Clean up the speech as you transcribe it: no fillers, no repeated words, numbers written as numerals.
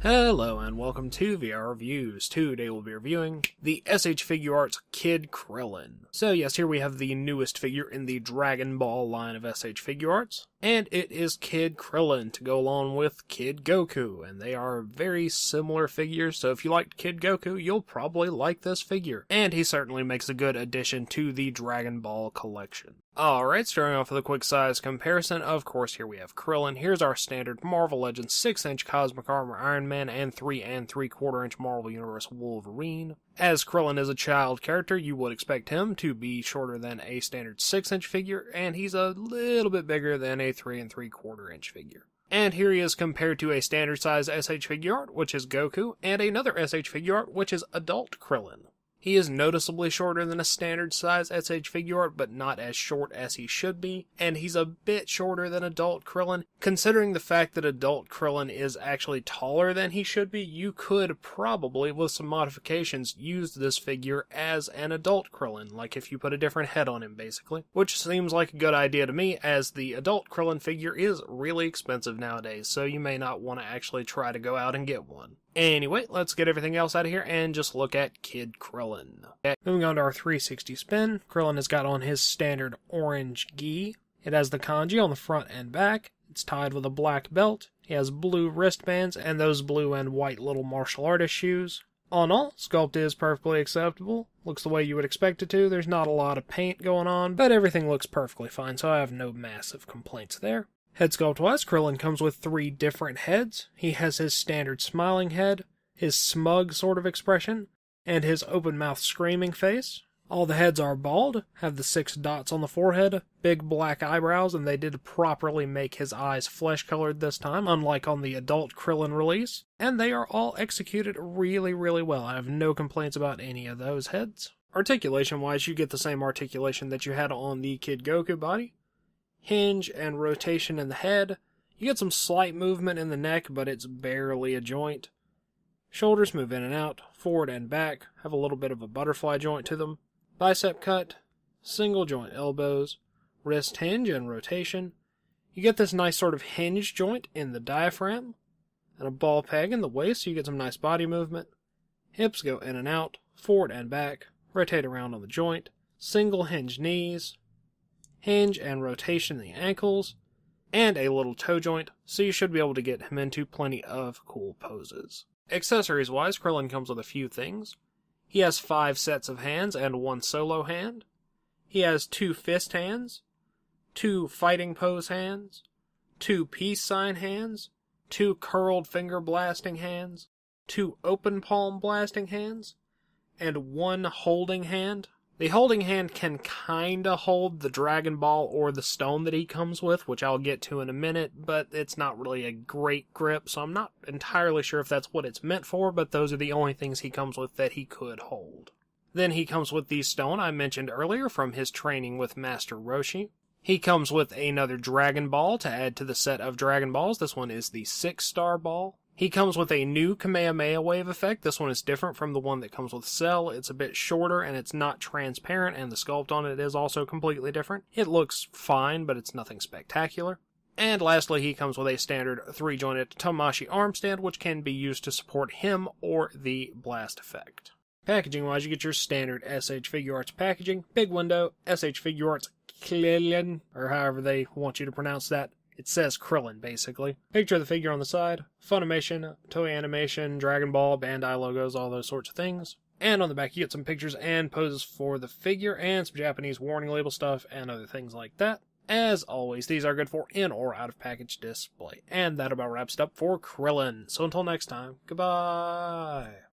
Hello and welcome to VR Reviews. Today we'll be reviewing the SH Figuarts Kid Krillin. So yes, here we have the newest figure in the Dragon Ball line of SH Figuarts, and it is Kid Krillin to go along with Kid Goku, and they are very similar figures, so if you liked Kid Goku, you'll probably like this figure. And he certainly makes a good addition to the Dragon Ball collection. Alright, starting off with a quick size comparison, of course here we have Krillin. Here's our standard Marvel Legends 6-inch Cosmic Armor Iron Man and 3 3/4-inch Marvel Universe Wolverine. As Krillin is a child character, you would expect him to be shorter than a standard 6-inch figure, and he's a little bit bigger than a 3 3/4-inch figure. And here he is compared to a standard size SH Figuart, which is Goku, and another SH Figuart, which is Adult Krillin. He is noticeably shorter than a standard size SH Figuart, but not as short as he should be, and he's a bit shorter than Adult Krillin. Considering the fact that Adult Krillin is actually taller than he should be, you could probably, with some modifications, use this figure as an Adult Krillin, like if you put a different head on him, basically. Which seems like a good idea to me, as the Adult Krillin figure is really expensive nowadays, so you may not want to actually try to go out and get one. Anyway, let's get everything else out of here and just look at Kid Krillin. Okay, moving on to our 360 spin, Krillin has got on his standard orange gi. It has the kanji on the front and back. It's tied with a black belt. He has blue wristbands and those blue and white little martial artist shoes. All in all, sculpt is perfectly acceptable. Looks the way you would expect it to. There's not a lot of paint going on, but everything looks perfectly fine, so I have no massive complaints there. Head sculpt-wise, Krillin comes with 3 different heads. He has his standard smiling head, his smug sort of expression, and his open-mouth screaming face. All the heads are bald, have the 6 dots on the forehead, big black eyebrows, and they did properly make his eyes flesh-colored this time, unlike on the Adult Krillin release. And they are all executed really, really well. I have no complaints about any of those heads. Articulation-wise, you get the same articulation that you had on the Kid Goku body. Hinge and rotation in the head. You get some slight movement in the neck, but it's barely a joint. Shoulders move in and out, forward and back, have a little bit of a butterfly joint to them. Bicep cut, single joint elbows, wrist hinge and rotation. You get this nice sort of hinge joint in the diaphragm, and a ball peg in the waist, so you get some nice body movement. Hips go in and out, forward and back, rotate around on the joint, single hinge knees, hinge and rotation in the ankles, and a little toe joint, so you should be able to get him into plenty of cool poses. Accessories-wise, Krillin comes with a few things. He has 5 sets of hands and 1 solo hand. He has 2 fist hands, 2 fighting pose hands, 2 peace sign hands, 2 curled finger blasting hands, 2 open palm blasting hands, and 1 holding hand. The holding hand can kinda hold the Dragon Ball or the stone that he comes with, which I'll get to in a minute, but it's not really a great grip, so I'm not entirely sure if that's what it's meant for, but those are the only things he comes with that he could hold. Then he comes with the stone I mentioned earlier from his training with Master Roshi. He comes with another Dragon Ball to add to the set of Dragon Balls. This one is the 6-star ball. He comes with a new Kamehameha wave effect. This one is different from the one that comes with Cell. It's a bit shorter and it's not transparent, and the sculpt on it is also completely different. It looks fine, but it's nothing spectacular. And lastly, he comes with a standard 3-jointed Tamashi arm stand, which can be used to support him or the blast effect. Packaging-wise, you get your standard SH Figuarts packaging. Big window, SH Figuarts Krillin, or however they want you to pronounce that. It says Krillin, basically. Picture of the figure on the side, Funimation, Toei Animation, Dragon Ball, Bandai logos, all those sorts of things. And on the back you get some pictures and poses for the figure, and some Japanese warning label stuff, and other things like that. As always, these are good for in or out of package display. And that about wraps it up for Krillin. So until next time, goodbye!